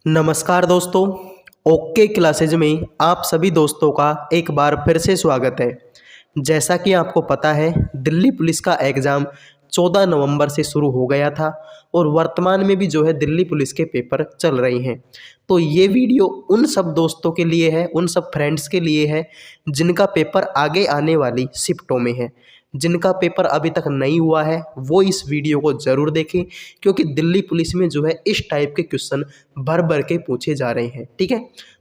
नमस्कार दोस्तों। Okay classes में आप सभी दोस्तों का एक बार फिर से स्वागत है। जैसा कि आपको पता है, दिल्ली पुलिस का एग्ज़ाम 14 नवंबर से शुरू हो गया था और वर्तमान में भी जो है दिल्ली पुलिस के पेपर चल रहे हैं। तो ये वीडियो उन सब दोस्तों के लिए है, उन सब फ्रेंड्स के लिए है जिनका पेपर आगे आने वाली शिफ्टों में है। जिनका पेपर अभी तक नहीं हुआ है वो इस वीडियो को ज़रूर देखें, क्योंकि दिल्ली पुलिस में जो है इस टाइप के क्वेश्चन भर भर के पूछे जा रहे हैं। ठीक है,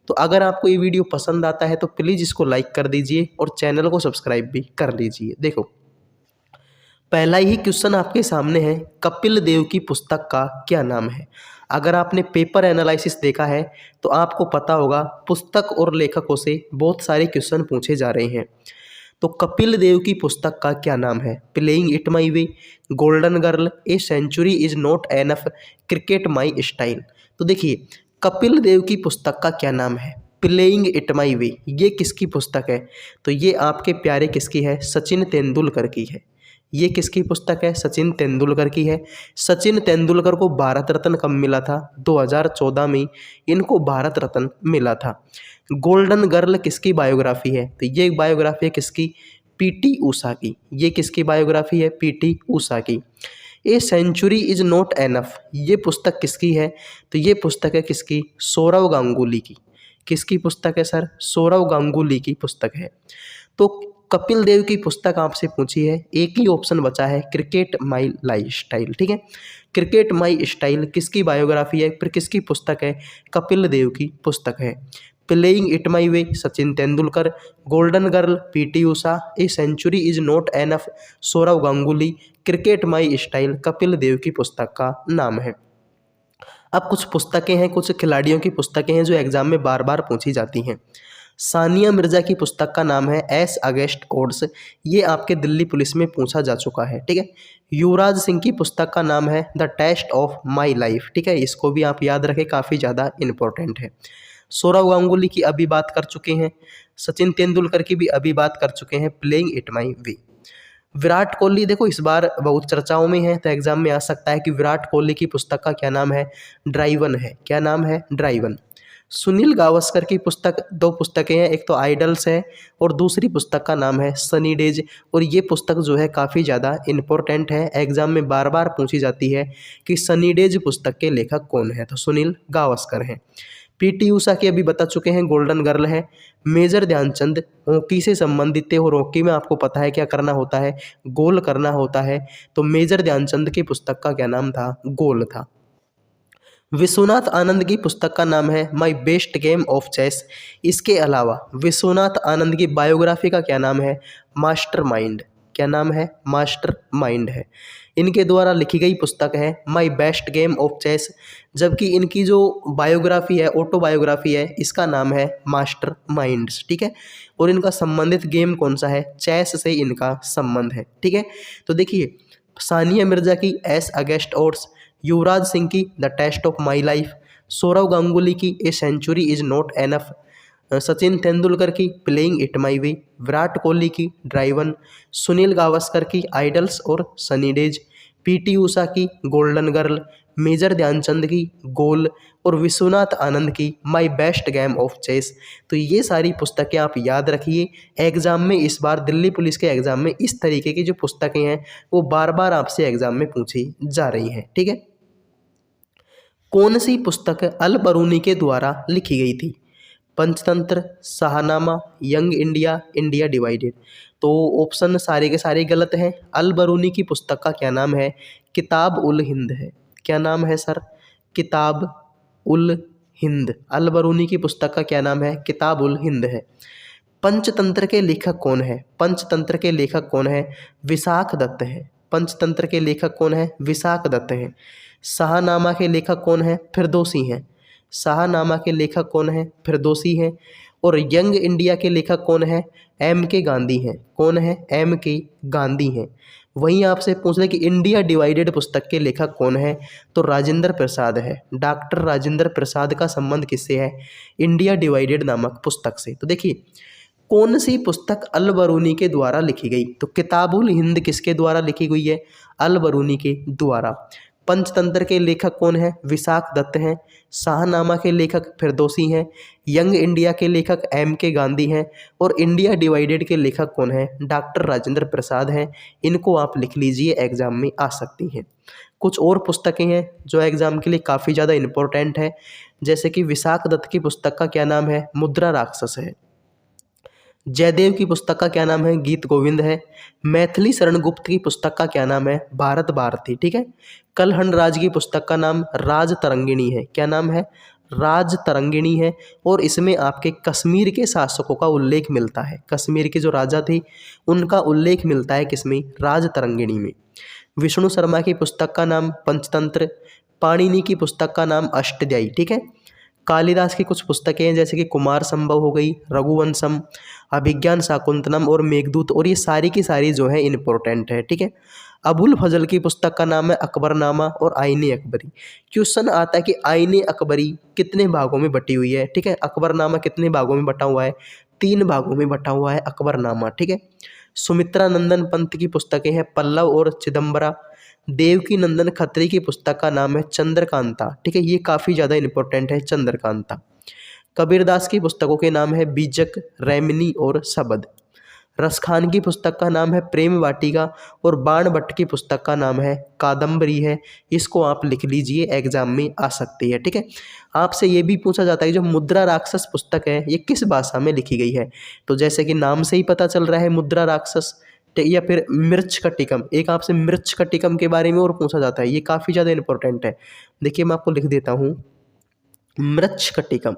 तो अगर आपको ये वीडियो पसंद आता है तो प्लीज़ इसको लाइक कर दीजिए और चैनल को सब्सक्राइब भी कर लीजिए। देखो, पहला ही क्वेश्चन आपके सामने है, कपिल देव की पुस्तक का क्या नाम है। अगर आपने पेपर एनालिसिस देखा है तो आपको पता होगा पुस्तक और लेखकों से बहुत सारे क्वेश्चन पूछे जा रहे हैं। तो कपिल देव की पुस्तक का क्या नाम है? Playing it my way, golden girl, a century is not enough, cricket my style. तो देखिए, कपिल देव की पुस्तक का क्या नाम है? प्लेइंग इट माई वे। ये किसकी पुस्तक है? तो ये आपके प्यारे किसकी है? सचिन तेंदुलकर की है। ये किसकी पुस्तक है? सचिन तेंदुलकर की है। सचिन तेंदुलकर को भारत रत्न कब मिला था? 2014 में इनको भारत रत्न मिला था। गोल्डन गर्ल किसकी बायोग्राफी है? तो ये बायोग्राफी है किसकी? पीटी ऊषा की। ये किसकी बायोग्राफी है? पीटी ऊषा की। A century is not enough, ये पुस्तक किसकी है? तो ये पुस्तक है किसकी? सौरव गांगुली की। किसकी पुस्तक है सर? सौरव गांगुली की पुस्तक है। तो कपिल देव की पुस्तक आपसे पूछी है, एक ही ऑप्शन बचा है, क्रिकेट माई लाइफ स्टाइल। ठीक है, क्रिकेट माई स्टाइल किसकी बायोग्राफी है, फिर किसकी पुस्तक है? कपिल देव की पुस्तक है। Playing it my way, Sachin Tendulkar. Golden girl, PT Usha. A century is not enough, Sourav Ganguly. Cricket my style Kapil Dev की पुस्तक का नाम है। अब कुछ पुस्तकें हैं, कुछ खिलाड़ियों की पुस्तकें हैं जो एग्जाम में बार बार पूछी जाती हैं। सानिया मिर्जा की पुस्तक का नाम है एस अगेंस्ट ओड्स। ये आपके दिल्ली पुलिस में पूछा जा चुका है। ठीक है, युवराज सिंह की पुस्तक का नाम है the test of my life. ठीक है, इसको भी आप याद रखें, काफ़ी ज़्यादा इंपॉर्टेंट है। सौरव गांगुली की अभी बात कर चुके हैं, सचिन तेंदुलकर की भी अभी बात कर चुके हैं, playing it my way. Virat Kohli देखो इस बार बहुत चर्चाओं में है, तो एग्जाम में आ सकता है कि विराट कोहली की पुस्तक का क्या नाम है? ड्राइवन है। क्या नाम है? ड्राइवन। सुनील गावस्कर की पुस्तक, दो पुस्तकें हैं, एक तो आइडल्स है और दूसरी पुस्तक का नाम है सनी डेज। और ये पुस्तक जो है काफ़ी ज़्यादा इम्पोर्टेंट है, एग्जाम में बार बार पूछी जाती है कि सनी डेज पुस्तक के लेखक कौन है? तो सुनील गावस्कर हैं। पीटी ऊषा की अभी बता चुके हैं, गोल्डन गर्ल है। मेजर ध्यानचंद हॉकी से संबंधित थे और हॉकी में आपको पता है क्या करना होता है? गोल करना होता है। तो मेजर ध्यानचंद की पुस्तक का क्या नाम था? गोल था। विश्वनाथ आनंद की पुस्तक का नाम है my best game of chess. इसके अलावा विश्वनाथ आनंद की बायोग्राफी का क्या नाम है? Master mind. क्या नाम है? मास्टर माइंड है। इनके द्वारा लिखी गई पुस्तक है my best game of chess, जबकि इनकी जो बायोग्राफी है, ऑटोबायोग्राफी है, इसका नाम है मास्टर माइंड्स। ठीक है, और इनका संबंधित गेम कौन सा है? चेस से इनका संबंध है। ठीक है, तो देखिए, सानिया मिर्जा की ace against odds, Yuvraj Singh की the test of my life, Sourav Ganguly की a century is not enough, Sachin Tendulkar की playing it my way, Virat Kohli की ड्राइवन, सुनील गावस्कर की आइडल्स और सनी डेज, पीटी ऊषा की गोल्डन गर्ल, मेजर ध्यानचंद की गोल और विश्वनाथ आनंद की my best game of chess. तो ये सारी पुस्तकें आप याद रखिए, एग्जाम में इस बार दिल्ली पुलिस के एग्जाम में इस तरीके की जो पुस्तकें हैं वो बार बार आपसे एग्जाम में पूछी जा रही हैं। ठीक है, कौन सी पुस्तक अल बरूनी के द्वारा लिखी गई थी? Panchatantra, Shahnameh, young India, India divided. तो ऑप्शन सारे के सारे गलत हैं। अल बरूनी की पुस्तक का क्या नाम है? किताब उल हिंद है। क्या नाम है सर? किताब उल हिंद। अल बरूनी की पुस्तक का क्या नाम है? किताब उल हिंद है। पंचतंत्र के लेखक कौन है? पंचतंत्र के लेखक कौन है? विशाख दत्त है। पंचतंत्र के लेखक कौन है? विशाख दत्त हैं। शाहनामा के लेखक कौन है? फिरदौसी हैं। शाहनामा के लेखक कौन है? फिरदौसी हैं। और यंग इंडिया के लेखक कौन है? एम के गांधी हैं। कौन है? एम के गांधी हैं। वहीं आपसे पूछ रहे कि इंडिया डिवाइडेड पुस्तक के लेखक कौन है? तो राजेंद्र प्रसाद है। डॉक्टर राजेंद्र प्रसाद का संबंध किससे है? इंडिया डिवाइडेड नामक पुस्तक से। तो देखिए, कौन सी पुस्तक अल बरूनी के द्वारा लिखी गई? तो किताबुल हिंद किसके द्वारा लिखी गई है? अल बरूनी के द्वारा। पंचतंत्र के लेखक कौन है? विशाख दत्त हैं। शाहनामा के लेखक फिरदौसी हैं। यंग इंडिया के लेखक M.K. गांधी हैं। और इंडिया डिवाइडेड के लेखक कौन है? डॉक्टर राजेंद्र प्रसाद हैं। इनको आप लिख लीजिए, एग्जाम में आ सकती हैं। कुछ और पुस्तकें हैं जो एग्जाम के लिए काफ़ी ज़्यादा इम्पोर्टेंट है, जैसे कि विशाख दत्त की पुस्तक का क्या नाम है? मुद्रा राक्षस है। जयदेव की पुस्तक का क्या नाम है? गीत गोविंद है। मैथिली शरण गुप्त की पुस्तक का क्या नाम है? भारत भारती। ठीक है। कलहण राज की पुस्तक का नाम राज तरंगिणी है। क्या नाम है? राज तरंगिणी है। और इसमें आपके कश्मीर के शासकों का उल्लेख मिलता है। कश्मीर के जो राजा थे उनका उल्लेख मिलता है किसमें? राज तरंगिणी में। विष्णु शर्मा की पुस्तक का नाम पंचतंत्र। पाणिनि की पुस्तक का नाम अष्टध्यायी। ठीक है। कालिदास की कुछ पुस्तकें हैं, जैसे कि कुमार संभव हो गई, रघुवंशम, अभिज्ञान शाकुंतलम और मेघदूत, और ये सारी की सारी जो है इम्पोर्टेंट है। ठीक है। अबुल फजल की पुस्तक का नाम है अकबरनामा और आईने अकबरी। क्वेश्चन आता है कि आईने अकबरी कितने भागों में बटी हुई है? ठीक है। अकबरनामा कितने भागों में बटा हुआ है? 3 भागों में बटा हुआ है अकबरनामा। ठीक है। सुमित्रा नंदन पंत की पुस्तकें हैं पल्लव और चिदम्बरा। देवकी नंदन खत्री की पुस्तक का नाम है चंद्रकांता। ठीक है। ये काफ़ी ज़्यादा इंपॉर्टेंट है, चंद्रकांता। कबीरदास की पुस्तकों के नाम है बीजक, रैमिनी और शबद। रसखान की पुस्तक का नाम है प्रेम वाटिका और बाण भट्ट की पुस्तक का नाम है कादम्बरी है। इसको आप लिख लीजिए, एग्जाम में आ सकती है। ठीक है। आपसे ये भी पूछा जाता है जो मुद्रा राक्षस पुस्तक है ये किस भाषा में लिखी गई है? तो जैसे कि नाम से ही पता चल रहा है मुद्रा राक्षस, या फिर मृच्छकटिकम। एक आपसे मृच्छकटिकम के बारे में और पूछा जाता है, ये काफ़ी ज़्यादा इंपॉर्टेंट है। देखिए मैं आपको लिख देता हूँ, मृच्छकटिकम।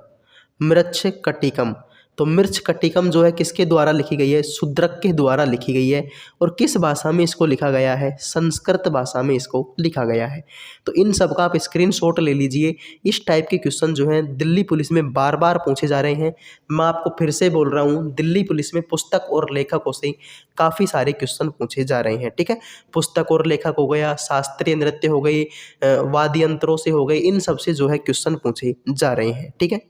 मृच्छकटिकम, तो मृच्छकटिकम जो है किसके द्वारा लिखी गई है? शूद्रक के द्वारा लिखी गई है। और किस भाषा में इसको लिखा गया है? संस्कृत भाषा में इसको लिखा गया है। तो इन सब का आप स्क्रीनशॉट ले लीजिए। इस टाइप के क्वेश्चन जो हैं दिल्ली पुलिस में बार बार पूछे जा रहे हैं। मैं आपको फिर से बोल रहा हूँ, दिल्ली पुलिस में पुस्तक और लेखकों से काफ़ी सारे क्वेश्चन पूछे जा रहे हैं। ठीक है। पुस्तक और लेखक हो गया, शास्त्रीय नृत्य हो गई, वाद्य यंत्रों से हो गए, इन सब से जो है क्वेश्चन पूछे जा रहे हैं। ठीक है।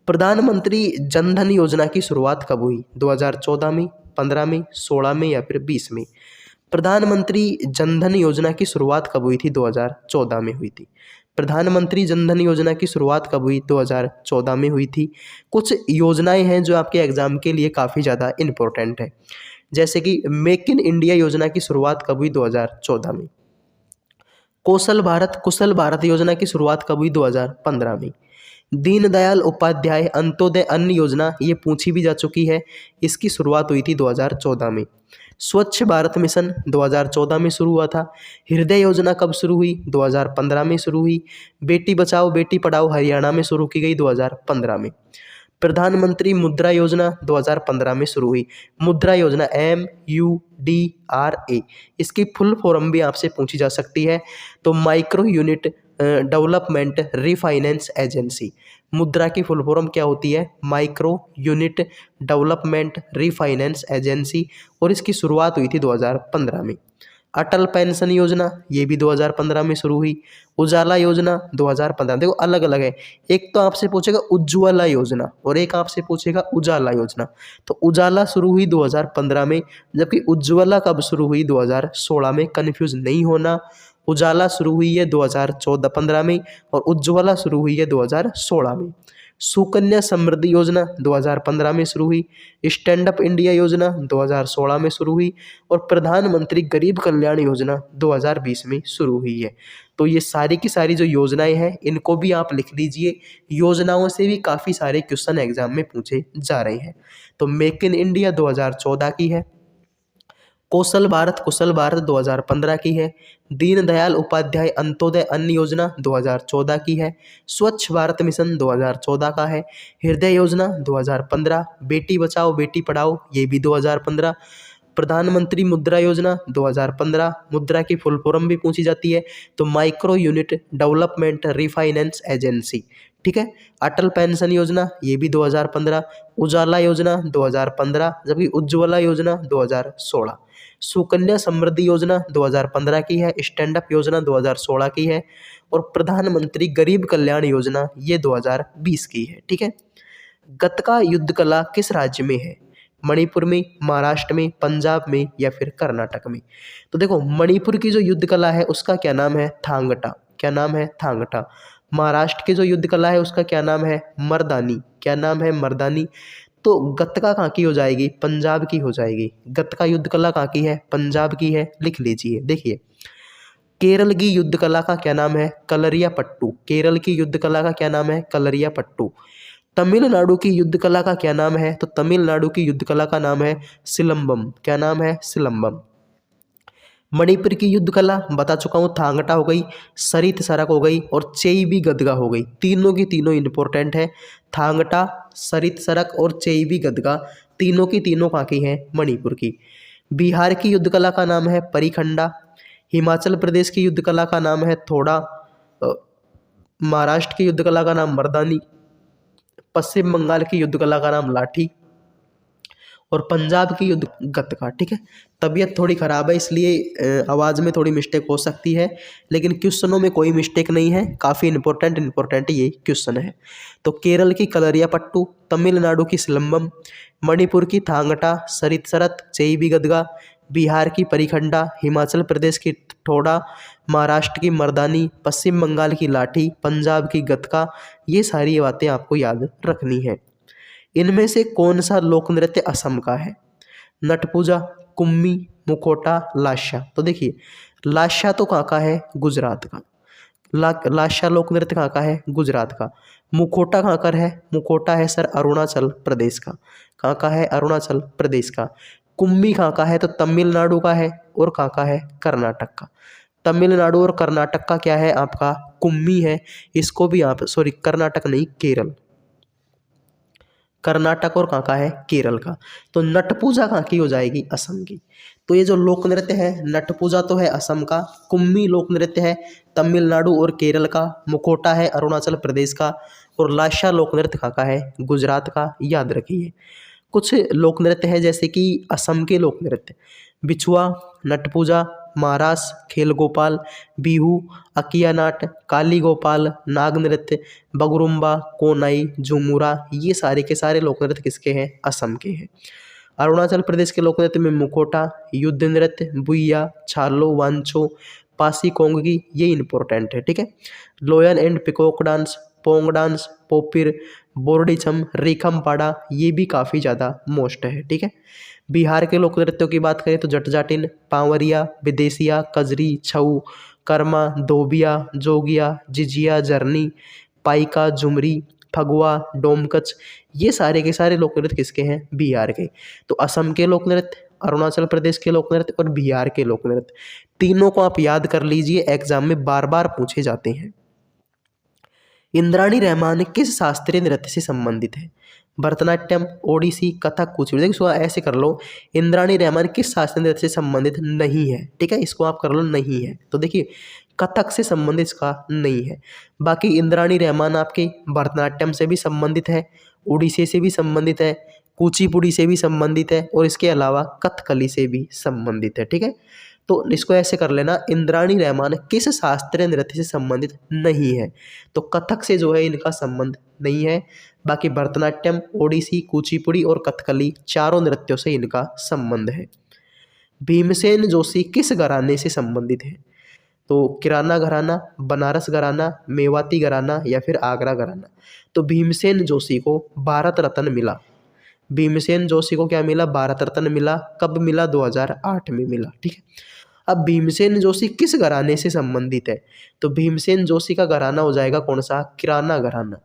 प्रधानमंत्री जन धन योजना की शुरुआत कब हुई? 2014 में, 15 में, 16 में या फिर 20 में? प्रधानमंत्री जन धन योजना की शुरुआत कब हुई थी? 2014 में हुई थी। प्रधानमंत्री जन धन योजना की शुरुआत कब हुई? 2014 में हुई थी। कुछ योजनाएं हैं जो आपके एग्जाम के लिए काफ़ी ज़्यादा इम्पोर्टेंट है, जैसे कि मेक इन इंडिया योजना की शुरुआत कब हुई? 2014 में। कौशल भारत कुशल भारत योजना की शुरुआत कब हुई? 2015 में। दीनदयाल उपाध्याय अंत्योदय अन्न योजना, ये पूछी भी जा चुकी है, इसकी शुरुआत हुई थी 2014 में। स्वच्छ भारत मिशन 2014 में शुरू हुआ था। हृदय योजना कब शुरू हुई? 2015 में शुरू हुई। बेटी बचाओ बेटी पढ़ाओ हरियाणा में शुरू की गई 2015 में। प्रधानमंत्री मुद्रा योजना 2015 में शुरू हुई। मुद्रा योजना MUDRA, इसकी फुल फॉर्म भी आपसे पूछी जा सकती है। तो micro unit development refinance agency. मुद्रा की फुल फॉर्म क्या होती है? Micro unit development refinance agency, और इसकी शुरुआत हुई थी 2015 में। अटल पेंशन योजना, ये भी 2015 में शुरू हुई। उजाला योजना 2015, देखो अलग अलग है, एक तो आपसे पूछेगा उज्ज्वला योजना और एक आपसे पूछेगा उजाला योजना। तो उजाला शुरू हुई 2015 में, जबकि उज्ज्वला कब शुरू हुई? 2016 में। कन्फ्यूज नहीं होना, उजाला शुरू हुई है 2014-15 में और उज्ज्वला शुरू हुई है 2016 में। सुकन्या समृद्धि योजना 2015 में शुरू हुई। स्टैंड अप इंडिया योजना 2016 में शुरू हुई और प्रधानमंत्री गरीब कल्याण योजना 2020 में शुरू हुई है। तो ये सारी की सारी जो योजनाएं हैं इनको भी आप लिख लीजिए। योजनाओं से भी काफ़ी सारे क्वेश्चन एग्जाम में पूछे जा रहे हैं। तो मेक इन इंडिया 2014 की है। कौशल भारत कुशल भारत 2015 की है। दीनदयाल उपाध्याय अंत्योदय अन्न योजना 2014 की है। स्वच्छ भारत मिशन 2014 का है। हृदय योजना 2015। बेटी बचाओ बेटी पढ़ाओ, ये भी 2015। प्रधानमंत्री मुद्रा योजना 2015, मुद्रा की फुल फॉर्म भी पूछी जाती है, तो micro unit development refinance agency. ठीक है। अटल पेंशन योजना, ये भी 2015। उजाला योजना 2015, जबकि उज्ज्वला योजना 2016। सुकन्या समृद्धि योजना 2015 की है। स्टैंड अप योजना 2016 की है और प्रधानमंत्री गरीब कल्याण योजना ये 2020 की है। ठीक है। गतका युद्ध कला किस राज्य में है? मणिपुर में, महाराष्ट्र में, पंजाब में या फिर कर्नाटक में। तो देखो मणिपुर की जो युद्ध कला है उसका क्या नाम है, थांगटा। क्या नाम है, थांगटा। महाराष्ट्र की जो युद्ध कला है उसका क्या नाम है, मर्दानी। क्या नाम है, मर्दानी। तो गत्का कहाँ की हो जाएगी, पंजाब की हो जाएगी। गत्का युद्ध कला कहाँ की है, पंजाब की है, लिख लीजिए। देखिए केरल की युद्ध कला का क्या नाम है, कलरिया पट्टू। केरल की युद्ध कला का क्या नाम है, कलरिया पट्टू। तमिलनाडु की युद्ध कला का क्या नाम है, तो तमिलनाडु की युद्ध कला का नाम है सिलंबम। क्या नाम है, सिलंबम। मणिपुर की युद्ध कला बता चुका हूँ, थांगटा हो गई, सरित सरक हो गई और चेईबी गदगा हो गई। तीनों की तीनों इंपॉर्टेंट है। थांगटा, सरित सरक और चेईबी गदगा तीनों की तीनों कहाँ की हैं, मणिपुर की। बिहार की युद्ध कला का नाम है परिखंडा। हिमाचल प्रदेश की युद्ध कला का नाम है थोड़ा। महाराष्ट्र की युद्ध कला का नाम मर्दानी। पश्चिम बंगाल की युद्ध कला का नाम लाठी और पंजाब की युद्ध गत्का। ठीक है, तबीयत थोड़ी ख़राब है इसलिए आवाज़ में थोड़ी मिस्टेक हो सकती है, लेकिन क्वेश्चनों में कोई मिस्टेक नहीं है। काफ़ी इंपॉर्टेंट ये क्वेश्चन है। तो केरल की कलरिया पट्टू, तमिलनाडु की सिलंबम, मणिपुर की थांगटा, सरित सरत, चेईबी गदगा, बिहार की परिखंडा, हिमाचल प्रदेश की ठोडा, महाराष्ट्र की मर्दानी, पश्चिम बंगाल की लाठी, पंजाब की गत्का। ये सारी बातें आपको याद रखनी है। इनमें से कौन सा लोक नृत्य असम का है, नटपूजा, कुम्मी, मुखोटा, लाशा। तो देखिए लाशा तो कहाँ का है, गुजरात का। लाशा लोक नृत्य कहाँ का है, गुजरात का। मुखोटा कहाँ का है, मुखोटा है सर अरुणाचल प्रदेश का। कहाँ का है, अरुणाचल प्रदेश का। कुम्मी कहाँ का है, तो तमिलनाडु का है। और कहाँ का है, कर्नाटक का। तमिलनाडु और कर्नाटक का क्या है आपका, कुम्मी है। इसको भी आप कर्नाटक नहीं, केरल। कर्नाटक और कहाँ का है, केरल का। तो नट पूजा कहाँ की हो जाएगी, असम की। तो ये जो लोक नृत्य है, नट पूजा तो है असम का, कुम्मी लोक नृत्य है तमिलनाडु और केरल का, मुखोटा है अरुणाचल प्रदेश का और लाशा लोक नृत्य कहाँ का है, गुजरात का। याद रखिए। कुछ लोक नृत्य है जैसे कि असम के लोक नृत्य, बिछुआ, नट पूजा, महारास, खेल गोपाल, बिहू, अकिया नाट, काली गोपाल, नाग नृत्य, बगरुम्बा, कोनाई, झुमुरा। ये सारे के सारे लोक नृत्य किसके हैं, असम के हैं। अरुणाचल प्रदेश के लोक नृत्य में मुखोटा, युद्ध नृत्य, बुइया, छालो, वांचो, पासी कोंगगी, ये इंपॉर्टेंट है। ठीक है। लोयन एंड पिकॉक डांस, पोंग डांस, पोपिर, बोरडीछम, रेखम पाड़ा, ये भी काफ़ी ज़्यादा मोस्ट है। ठीक है। बिहार के लोक नृत्यों की बात करें तो जटजाटिन, पावरिया, विदेशिया, कजरी, छऊ, कर्मा, धोबिया, जोगिया, जिजिया, जरनी, पाइका, झुमरी, फगुआ, डोमकच, ये सारे के सारे लोक नृत्य किसके हैं, बिहार के। तो असम के लोक नृत्य, अरुणाचल प्रदेश के लोक नृत्य और बिहार के लोक नृत्य, तीनों को आप याद कर लीजिए, एग्जाम में बार बार पूछे जाते हैं। इंद्राणी रहमान किस शास्त्रीय नृत्य से संबंधित है, भरतनाट्यम, ओडिसी, कथक, कुचिपुड़ी। देखो इसको ऐसे कर लो, इंद्राणी रहमान किस शास्त्रीय नृत्य से संबंधित नहीं है। ठीक है, इसको आप कर लो नहीं है। तो देखिए कथक से संबंधित इसका नहीं है। बाकी इंद्राणी रहमान आपके भरतनाट्यम से भी संबंधित है, ओडिसी से भी संबंधित है, कुचिपुड़ी से भी संबंधित है और इसके अलावा कथकली से भी संबंधित है। ठीक है, तो इसको ऐसे कर लेना, इंद्राणी रहमान किस शास्त्रीय नृत्य से संबंधित नहीं है। तो कथक से जो है इनका संबंध नहीं है। बाकी भरतनाट्यम, ओडिसी, कुचिपुड़ी और कथकली चारों नृत्यों से इनका संबंध है। भीमसेन जोशी किस घराने से संबंधित है, तो किराना घराना, बनारस घराना, मेवाती घराना या फिर आगरा घराना। तो भीमसेन जोशी को भारत रत्न मिला। भीमसेन जोशी को क्या मिला, भारत रत्न मिला। कब मिला, 2008 में मिला। ठीक है। अब भीमसेन जोशी किस घराने से संबंधित है, तो भीमसेन जोशी का घराना हो जाएगा कौन सा, किराना घराना।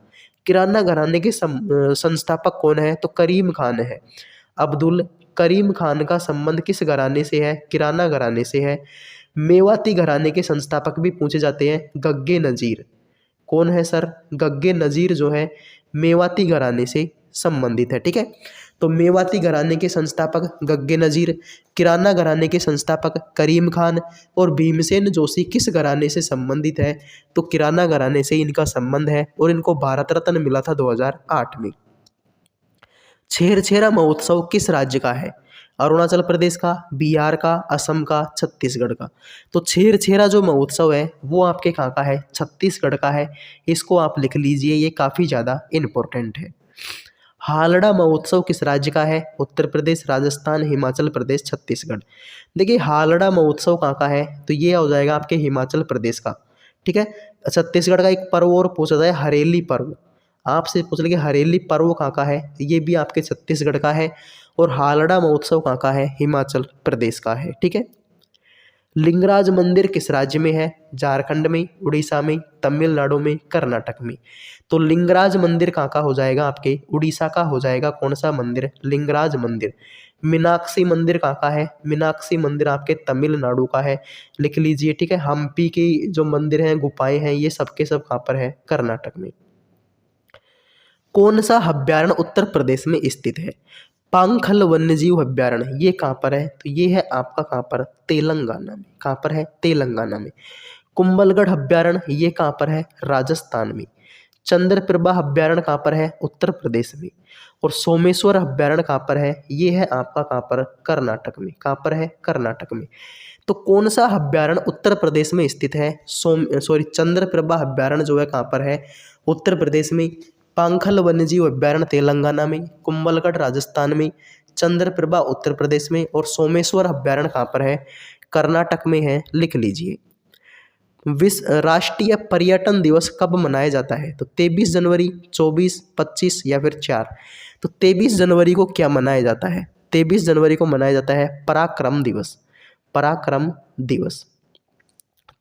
किराना घराने के संस्थापक कौन है, तो करीम खान है। अब्दुल करीम खान का संबंध किस घराने से है, किराना घराने से है। मेवाती घराने के संस्थापक भी पूछे जाते हैं, गग्गे नजीर। कौन है सर, गग्गे नजीर जो है मेवाती घराने से संबंधित है। ठीक है, तो मेवाती घराने के संस्थापक गग्गे नजीर, किराना घराने के संस्थापक करीम खान और भीमसेन जोशी किस घराने से संबंधित है, तो किराना घराने से इनका संबंध है और इनको भारत रत्न मिला था 2008 में। छेरछेरा महोत्सव किस राज्य का है, अरुणाचल प्रदेश का, बिहार का, असम का, छत्तीसगढ़ का। तो छेरछेरा जो महोत्सव है वो आपके कहाँ का है, छत्तीसगढ़ का है। इसको आप लिख लीजिए, ये काफ़ी ज़्यादा इम्पोर्टेंट है। हालड़ा महोत्सव किस राज्य का है? उत्तर प्रदेश, राजस्थान, हिमाचल प्रदेश, छत्तीसगढ़। देखिए हालड़ा महोत्सव कहाँ का है? तो ये हो जाएगा आपके हिमाचल प्रदेश का। ठीक है। छत्तीसगढ़ का एक पर्व और पूछा जाए, हरेली पर्व। आपसे पूछ लेंगे हरेली पर्व कहाँ का है? ये भी आपके छत्तीसगढ़ का है। और हालड़ा महोत्सव कहाँ का है? हिमाचल प्रदेश का है। ठीक है। लिंगराज मंदिर किस राज्य में है? झारखंड में, उड़ीसा में, तमिलनाडु में, कर्नाटक में। तो लिंगराज मंदिर कहाँ का हो जाएगा? आपके उड़ीसा का हो जाएगा। कौन सा मंदिर? लिंगराज मंदिर। मीनाक्षी मंदिर कहाँ का है? मीनाक्षी मंदिर आपके तमिलनाडु का है, लिख लीजिए। ठीक है। हम्पी की जो मंदिर हैं, गुफाएं हैं, ये सबके सब कहाँ पर है? कर्नाटक में। कौन सा अभ्यारण्य उत्तर प्रदेश में स्थित है? पांखल वन्यजीव अभ्यारण्य ये कहाँ पर है? तो ये है आपका कहाँ पर? तेलंगाना में। कहाँ पर है? तेलंगाना में। कुंभलगढ़ अभ्यारण्य ये कहाँ पर है? राजस्थान में। चंद्रप्रभा अभ्यारण्य कहाँ पर है? उत्तर प्रदेश में। और सोमेश्वर अभ्यारण्य कहाँ पर है? ये है आपका कहाँ पर? कर्नाटक में। कहाँ पर है? कर्नाटक में। तो कौन सा अभ्यारण्य उत्तर प्रदेश में स्थित है? चंद्रप्रभा अभ्यारण्य जो है कहाँ पर है? उत्तर प्रदेश में। पांखल वन्यजीव अभ्यारण्य तेलंगाना में, कुंभलगढ़ राजस्थान में, चंद्रप्रभा उत्तर प्रदेश में, और सोमेश्वर अभ्यारण्य कहाँ पर है? कर्नाटक में है, लिख लीजिए। विश्व राष्ट्रीय पर्यटन दिवस कब मनाया जाता है? तो 23 जनवरी, 24, 25 या फिर 4। तो 23 जनवरी को क्या मनाया जाता है? 23 जनवरी को मनाया जाता है पराक्रम दिवस। पराक्रम दिवस।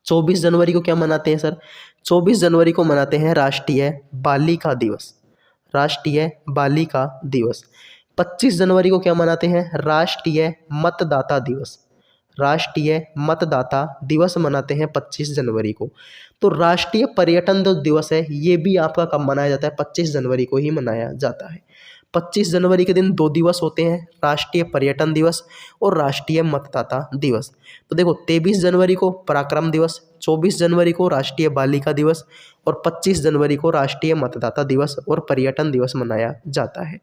24 जनवरी को क्या मनाते हैं सर? 24 जनवरी को मनाते हैं राष्ट्रीय बालिका दिवस। राष्ट्रीय बालिका दिवस। 25 जनवरी को क्या मनाते हैं? राष्ट्रीय मतदाता दिवस। राष्ट्रीय मतदाता दिवस मनाते हैं 25 जनवरी को। तो राष्ट्रीय पर्यटन जो दिवस है ये भी आपका कब मनाया जाता है? 25 जनवरी को ही मनाया जाता है। 25 जनवरी के दिन 2 दिवस होते हैं, राष्ट्रीय पर्यटन दिवस और राष्ट्रीय मतदाता दिवस। तो देखो 23 जनवरी को पराक्रम दिवस, 24 जनवरी को राष्ट्रीय बालिका दिवस और 25 जनवरी को राष्ट्रीय मतदाता दिवस और पर्यटन दिवस मनाया जाता है।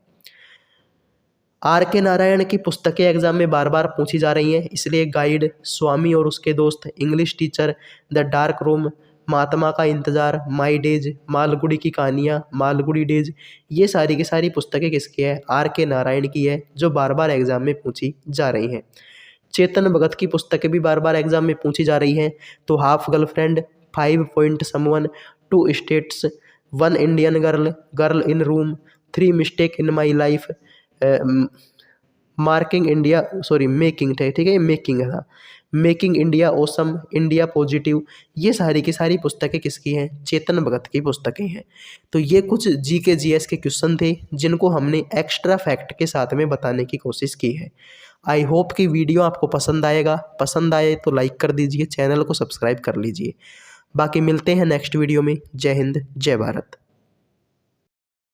R.K. नारायण की पुस्तकें एग्जाम में बार बार पूछी जा रही हैं, इसलिए गाइड, स्वामी और उसके दोस्त, English teacher, the dark room, Mahatma का इंतजार, माई डेज, मालगुडी की कहानियाँ, मालगुडी डेज, ये सारी की सारी पुस्तकें किसकी है? R.K. नारायण की है, जो बार बार एग्जाम में पूछी जा रही हैं। चेतन भगत की पुस्तकें भी बार बार एग्जाम में पूछी जा रही हैं। तो half girlfriend, 5 point someone, 2 states, 1 Indian girl, girl in room, 3 mistake in my life, marking India, making थे, ठीक है, मेकिंग था, making India awesome, India positive, ये सारी की सारी पुस्तकें किसकी हैं? चेतन भगत की पुस्तकें हैं। तो ये कुछ जीके जीएस के क्वेश्चन थे जिनको हमने एक्स्ट्रा फैक्ट के साथ में बताने की कोशिश की है। आई होप कि वीडियो आपको पसंद आएगा। पसंद आए तो लाइक कर दीजिए, चैनल को सब्सक्राइब कर लीजिए। बाकी मिलते हैं नेक्स्ट वीडियो में। जय हिंद, जय भारत।